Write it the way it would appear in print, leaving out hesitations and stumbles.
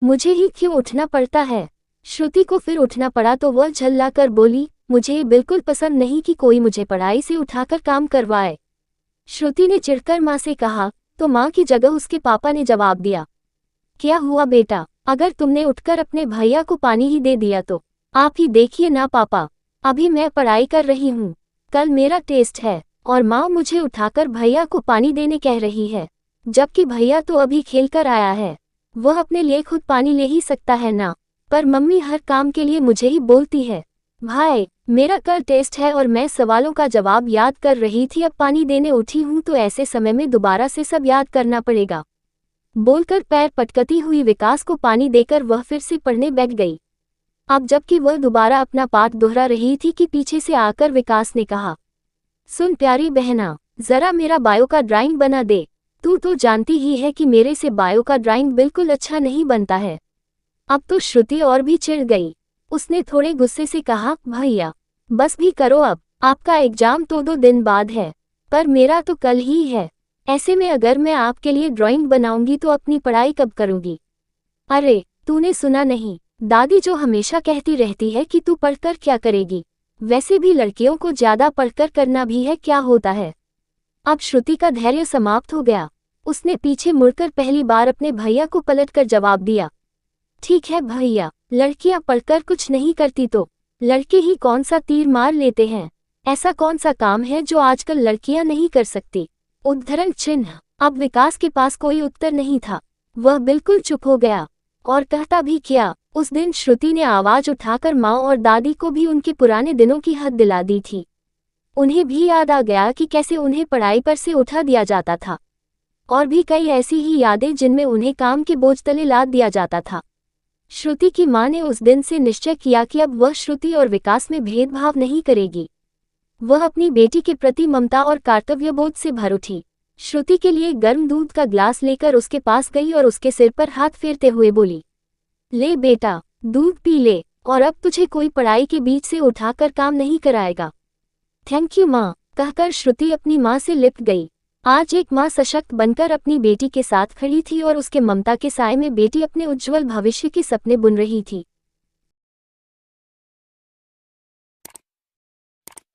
मुझे ही क्यों उठना पड़ता है। श्रुति को फिर उठना पड़ा तो वह झल्लाकर बोली, मुझे ये बिल्कुल पसंद नहीं कि कोई मुझे पढ़ाई से उठाकर काम करवाए। श्रुति ने चिढ़कर माँ से कहा, तो माँ की जगह उसके पापा ने जवाब दिया, क्या हुआ बेटा, अगर तुमने उठकर अपने भैया को पानी ही दे दिया तो। आप ही देखिए ना पापा, अभी मैं पढ़ाई कर रही हूँ, कल मेरा टेस्ट है और माँ मुझे उठाकर भैया को पानी देने कह रही है, जबकि भैया तो अभी खेलकर आया है, वह अपने लिए खुद पानी ले ही सकता है ना, पर मम्मी हर काम के लिए मुझे ही बोलती है। भाई, मेरा कल टेस्ट है और मैं सवालों का जवाब याद कर रही थी, अब पानी देने उठी हूँ तो ऐसे समय में दोबारा से सब याद करना पड़ेगा। बोलकर पैर पटकती हुई विकास को पानी देकर वह फिर से पढ़ने बैठ गई। अब जबकि वह दोबारा अपना पाठ दोहरा रही थी कि पीछे से आकर विकास ने कहा, सुन प्यारी बहना, जरा मेरा बायो का ड्राइंग बना दे, तू तो जानती ही है कि मेरे से बायो का ड्राइंग बिल्कुल अच्छा नहीं बनता है। अब तो श्रुति और भी चिढ़ गई। उसने थोड़े गुस्से से कहा, भैया बस भी करो, अब आपका एग्जाम तो 2 दिन बाद है, पर मेरा तो कल ही है, ऐसे में अगर मैं आपके लिए ड्राइंग बनाऊंगी तो अपनी पढ़ाई कब करूंगी। अरे तूने सुना नहीं, दादी जो हमेशा कहती रहती है कि तू पढ़कर क्या करेगी, वैसे भी लड़कियों को ज्यादा पढ़कर करना भी है क्या होता है। अब श्रुति का धैर्य समाप्त हो गया। उसने पीछे मुड़कर पहली बार अपने भैया को पलटकर जवाब दिया, ठीक है भैया, लड़कियां पढ़कर कुछ नहीं करती तो लड़के ही कौन सा तीर मार लेते हैं, ऐसा कौन सा काम है जो आजकल लड़कियां नहीं कर सकती। उद्धरण चिन्ह। अब विकास के पास कोई उत्तर नहीं था, वह बिल्कुल चुप हो गया और कहता भी क्या। उस दिन श्रुति ने आवाज उठाकर माँ और दादी को भी उनके पुराने दिनों की हद दिला दी थी। उन्हें भी याद आ गया कि कैसे उन्हें पढ़ाई पर से उठा दिया जाता था, और भी कई ऐसी ही यादें जिनमें उन्हें काम के बोझ तले लाद दिया जाता था। श्रुति की माँ ने उस दिन से निश्चय किया कि अब वह श्रुति और विकास में भेदभाव नहीं करेगी। वह अपनी बेटी के प्रति ममता और कर्तव्यबोध से भर उठी। श्रुति के लिए गर्म दूध का ग्लास लेकर उसके पास गई और उसके सिर पर हाथ फेरते हुए बोली, ले बेटा, दूध पी ले, और अब तुझे कोई पढ़ाई के बीच से उठाकर काम नहीं कराएगा। थैंक यू माँ, कहकर श्रुति अपनी माँ से लिपट गई। आज एक माँ सशक्त बनकर अपनी बेटी के साथ खड़ी थी और उसके ममता के साए में बेटी अपने उज्जवल भविष्य के सपने बुन रही थी।